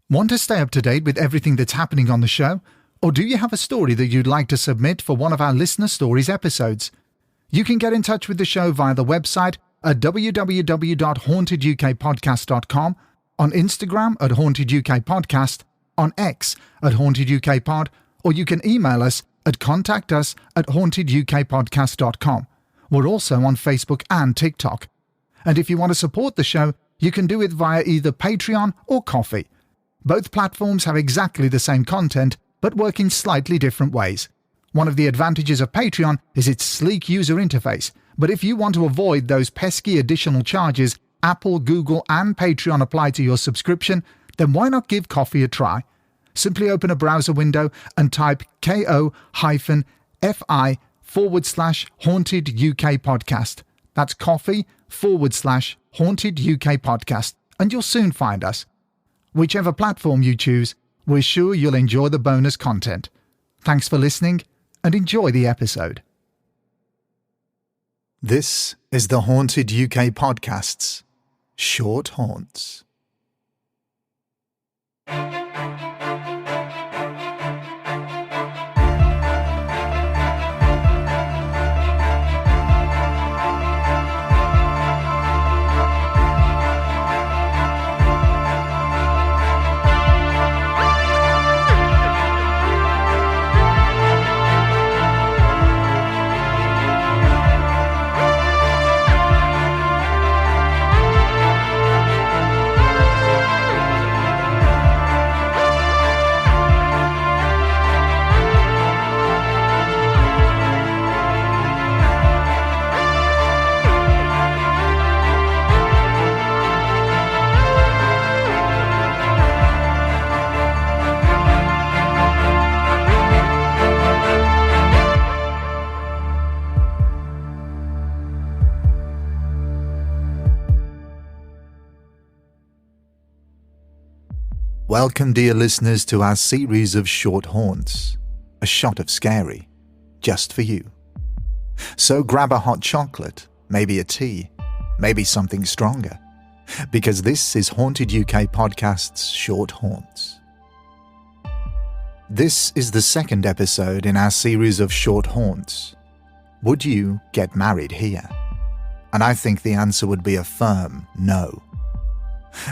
Want to stay up to date with everything that's happening on the show? Or do you have a story that you'd like to submit for one of our Listener Stories episodes? You can get in touch with the show via the website at www.hauntedukpodcast.com, on Instagram at hauntedukpodcast, on X at hauntedukpod, or you can email us at contactus@hauntedukpodcast.com. We're also on Facebook and TikTok. And if you want to support the show, you can do it via either Patreon or Ko-fi. Both platforms have exactly the same content, but work in slightly different ways. One of the advantages of Patreon is its sleek user interface, but if you want to avoid those pesky additional charges Apple, Google, and Patreon apply to your subscription, then why not give Ko-fi a try? Simply open a browser window and type ko-fi/Haunted UK Podcast. That's Ko-fi/Haunted UK Podcast, and you'll soon find us. Whichever platform you choose, we're sure you'll enjoy the bonus content. Thanks for listening, and enjoy the episode. This is the Haunted UK Podcast's Short Haunts. Welcome, dear listeners, to our series of short haunts, a shot of scary, just for you. So grab a hot chocolate, maybe a tea, maybe something stronger, because this is Haunted UK Podcast's Short Haunts. This is the second episode in our series of short haunts. Would you get married here? And I think the answer would be a firm no.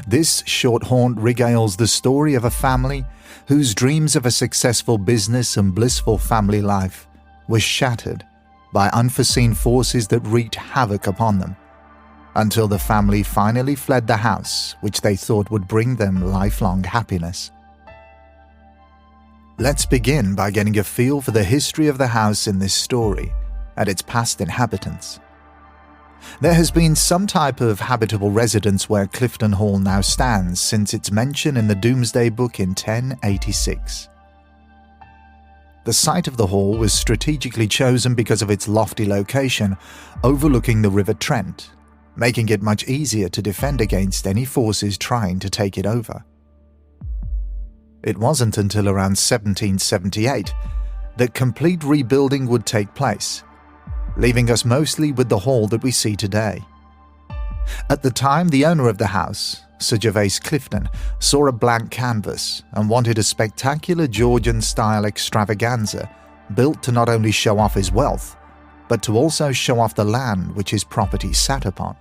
This short haunt regales the story of a family whose dreams of a successful business and blissful family life were shattered by unforeseen forces that wreaked havoc upon them, until the family finally fled the house which they thought would bring them lifelong happiness. Let's begin by getting a feel for the history of the house in this story and its past inhabitants. There has been some type of habitable residence where Clifton Hall now stands since its mention in the Domesday Book in 1086. The site of the hall was strategically chosen because of its lofty location overlooking the River Trent, making it much easier to defend against any forces trying to take it over. It wasn't until around 1778 that complete rebuilding would take place, leaving us mostly with the hall that we see today. At the time, the owner of the house, Sir Gervase Clifton, saw a blank canvas and wanted a spectacular Georgian-style extravaganza built to not only show off his wealth, but to also show off the land which his property sat upon.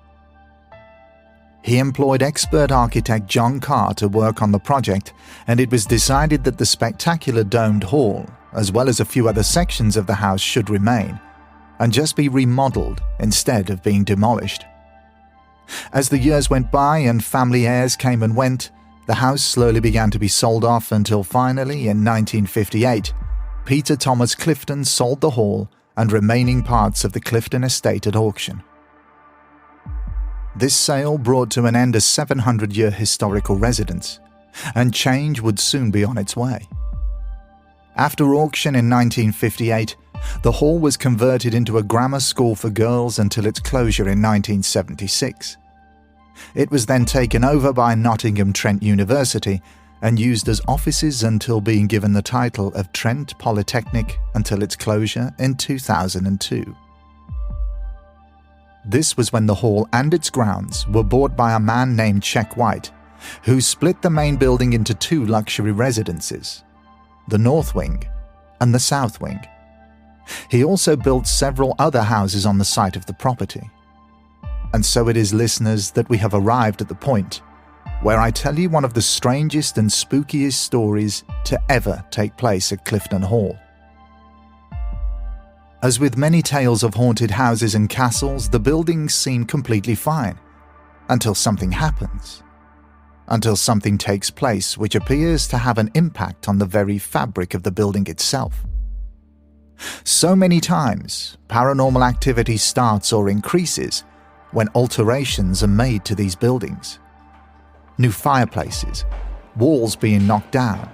He employed expert architect John Carr to work on the project, and it was decided that the spectacular domed hall, as well as a few other sections of the house, should remain and just be remodeled instead of being demolished. As the years went by and family heirs came and went, the house slowly began to be sold off until finally, in 1958, Peter Thomas Clifton sold the hall and remaining parts of the Clifton estate at auction. This sale brought to an end a 700-year historical residence, and change would soon be on its way. After auction in 1958, the hall was converted into a grammar school for girls until its closure in 1976. It was then taken over by Nottingham Trent University and used as offices until being given the title of Trent Polytechnic until its closure in 2002. This was when the hall and its grounds were bought by a man named Czech White, who split the main building into two luxury residences, the North Wing and the South Wing. He also built several other houses on the site of the property. And so it is, listeners, that we have arrived at the point where I tell you one of the strangest and spookiest stories to ever take place at Clifton Hall. As with many tales of haunted houses and castles, the buildings seem completely fine, until something happens. Until something takes place which appears to have an impact on the very fabric of the building itself. So many times, paranormal activity starts or increases when alterations are made to these buildings. New fireplaces, walls being knocked down,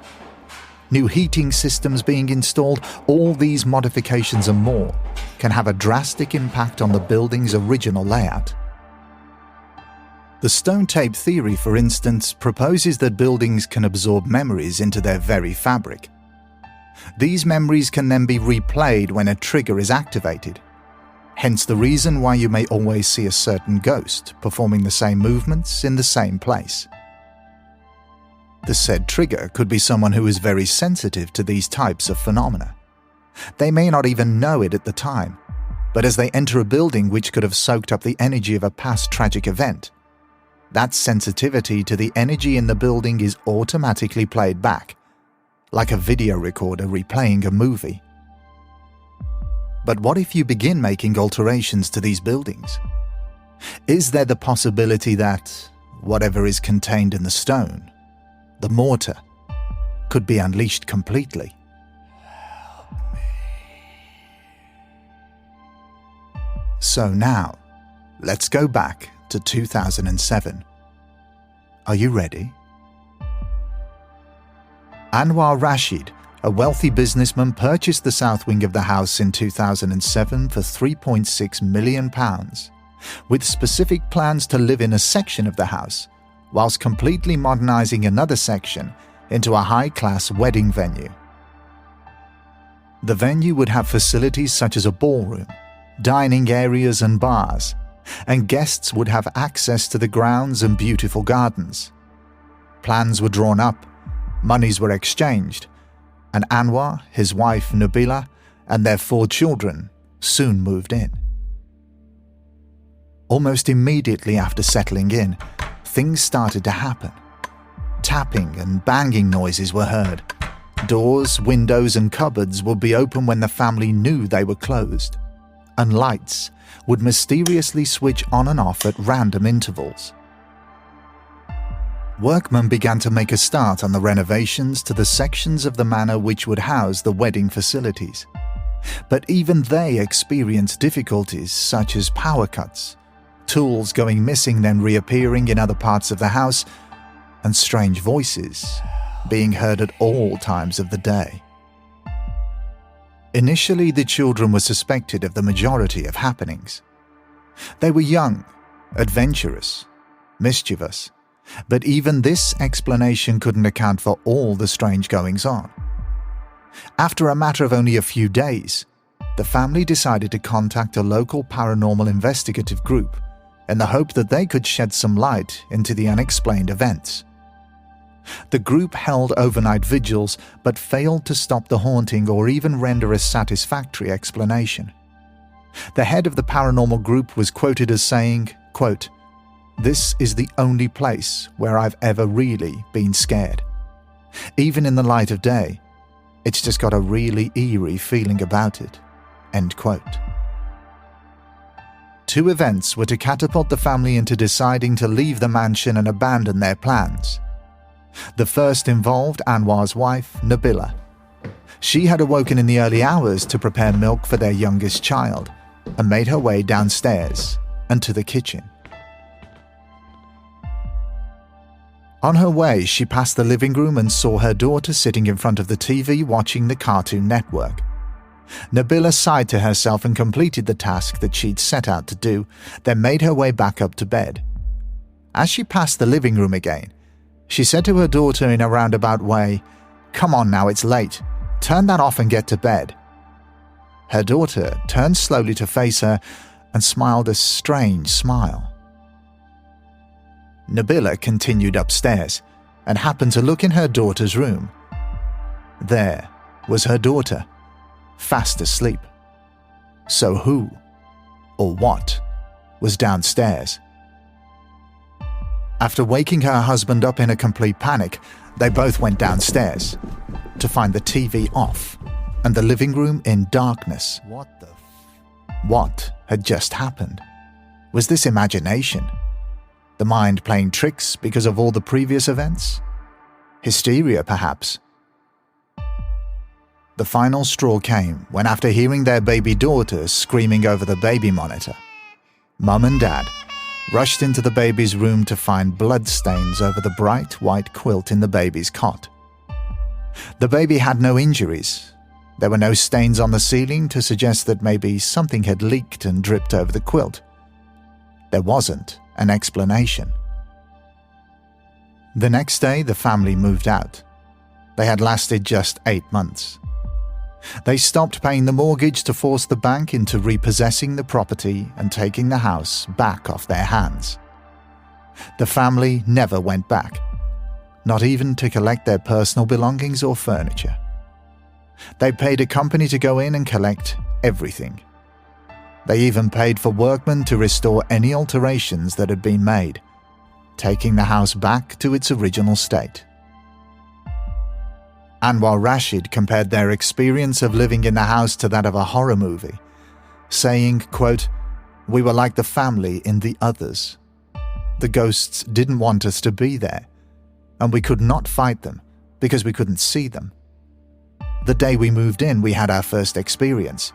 new heating systems being installed, all these modifications and more can have a drastic impact on the building's original layout. The stone tape theory, for instance, proposes that buildings can absorb memories into their very fabric. These memories can then be replayed when a trigger is activated. Hence the reason why you may always see a certain ghost performing the same movements in the same place. The said trigger could be someone who is very sensitive to these types of phenomena. They may not even know it at the time, but as they enter a building which could have soaked up the energy of a past tragic event, that sensitivity to the energy in the building is automatically played back, like a video recorder replaying a movie. But what if you begin making alterations to these buildings? Is there the possibility that whatever is contained in the stone, the mortar, could be unleashed completely? Help me. So now, let's go back to 2007. Are you ready? Anwar Rashid, a wealthy businessman, purchased the south wing of the house in 2007 for £3.6 million, with specific plans to live in a section of the house, whilst completely modernising another section into a high-class wedding venue. The venue would have facilities such as a ballroom, dining areas and bars, and guests would have access to the grounds and beautiful gardens. Plans were drawn up, monies were exchanged, and Anwar, his wife Nabila, and their 4 children soon moved in. Almost immediately after settling in, things started to happen. Tapping and banging noises were heard. Doors, windows, and cupboards would be open when the family knew they were closed, and lights would mysteriously switch on and off at random intervals. Workmen began to make a start on the renovations to the sections of the manor which would house the wedding facilities. But even they experienced difficulties such as power cuts, tools going missing then reappearing in other parts of the house, and strange voices being heard at all times of the day. Initially, the children were suspected of the majority of happenings. They were young, adventurous, mischievous, but even this explanation couldn't account for all the strange goings-on. After a matter of only a few days, the family decided to contact a local paranormal investigative group in the hope that they could shed some light into the unexplained events. The group held overnight vigils but failed to stop the haunting or even render a satisfactory explanation. The head of the paranormal group was quoted as saying, quote, "This is the only place where I've ever really been scared. Even in the light of day, it's just got a really eerie feeling about it." End quote. 2 events were to catapult the family into deciding to leave the mansion and abandon their plans. The first involved Anwar's wife, Nabila. She had awoken in the early hours to prepare milk for their youngest child and made her way downstairs and to the kitchen. On her way, she passed the living room and saw her daughter sitting in front of the TV watching the Cartoon Network. Nabila sighed to herself and completed the task that she'd set out to do, then made her way back up to bed. As she passed the living room again, she said to her daughter in a roundabout way, "Come on now, it's late. Turn that off and get to bed." Her daughter turned slowly to face her and smiled a strange smile. Nabila continued upstairs and happened to look in her daughter's room. There was her daughter, fast asleep. So who, or what, was downstairs? After waking her husband up in a complete panic, they both went downstairs to find the TV off and the living room in darkness. What had just happened? Was this imagination? The mind playing tricks because of all the previous events? Hysteria, perhaps? The final straw came when, after hearing their baby daughter screaming over the baby monitor, Mum and Dad rushed into the baby's room to find bloodstains over the bright white quilt in the baby's cot. The baby had no injuries. There were no stains on the ceiling to suggest that maybe something had leaked and dripped over the quilt. There wasn't an explanation. The next day, the family moved out. They had lasted just 8 months. They stopped paying the mortgage to force the bank into repossessing the property and taking the house back off their hands. The family never went back, not even to collect their personal belongings or furniture. They paid a company to go in and collect everything. They even paid for workmen to restore any alterations that had been made, taking the house back to its original state. Anwar Rashid compared their experience of living in the house to that of a horror movie, saying, quote, "We were like the family in The Others. The ghosts didn't want us to be there, and we could not fight them because we couldn't see them. The day we moved in, we had our first experience.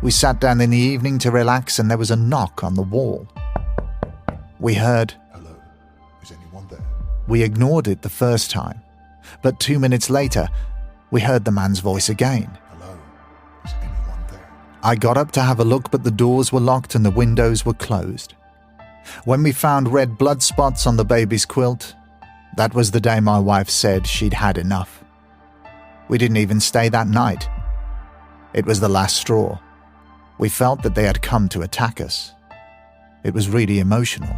We sat down in the evening to relax and there was a knock on the wall. We heard, 'Hello, is anyone there?' We ignored it the first time, but 2 minutes later, we heard the man's voice again. 'Hello, is anyone there?' I got up to have a look, but the doors were locked and the windows were closed. When we found red blood spots on the baby's quilt, that was the day my wife said she'd had enough. We didn't even stay that night. It was the last straw. We felt that they had come to attack us. It was really emotional."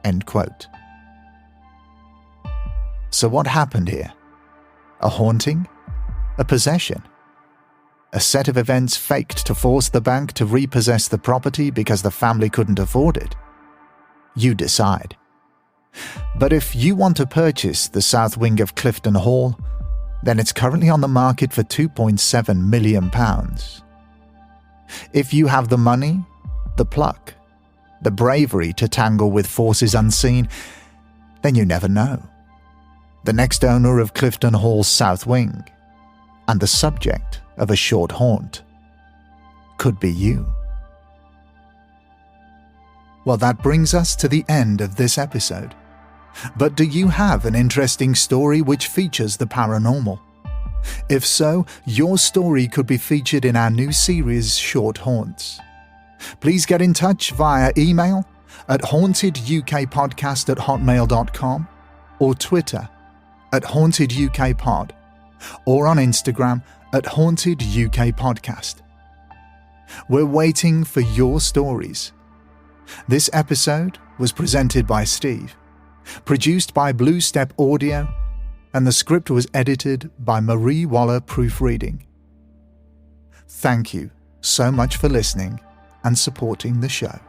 End quote. So what happened here? A haunting? A possession? A set of events faked to force the bank to repossess the property because the family couldn't afford it? You decide. But if you want to purchase the south wing of Clifton Hall, then it's currently on the market for £2.7 million. If you have the money, the pluck, the bravery to tangle with forces unseen, then you never know. The next owner of Clifton Hall's south wing, and the subject of a short haunt, could be you. Well, that brings us to the end of this episode. But do you have an interesting story which features the paranormal? If so, your story could be featured in our new series, Short Haunts. Please get in touch via email at hauntedukpodcast@hotmail.com or Twitter @hauntedukpod or on Instagram @hauntedukpodcast. We're waiting for your stories. This episode was presented by Steve, produced by Blue Step Audio, and the script was edited by Marie Waller Proofreading. Thank you so much for listening and supporting the show.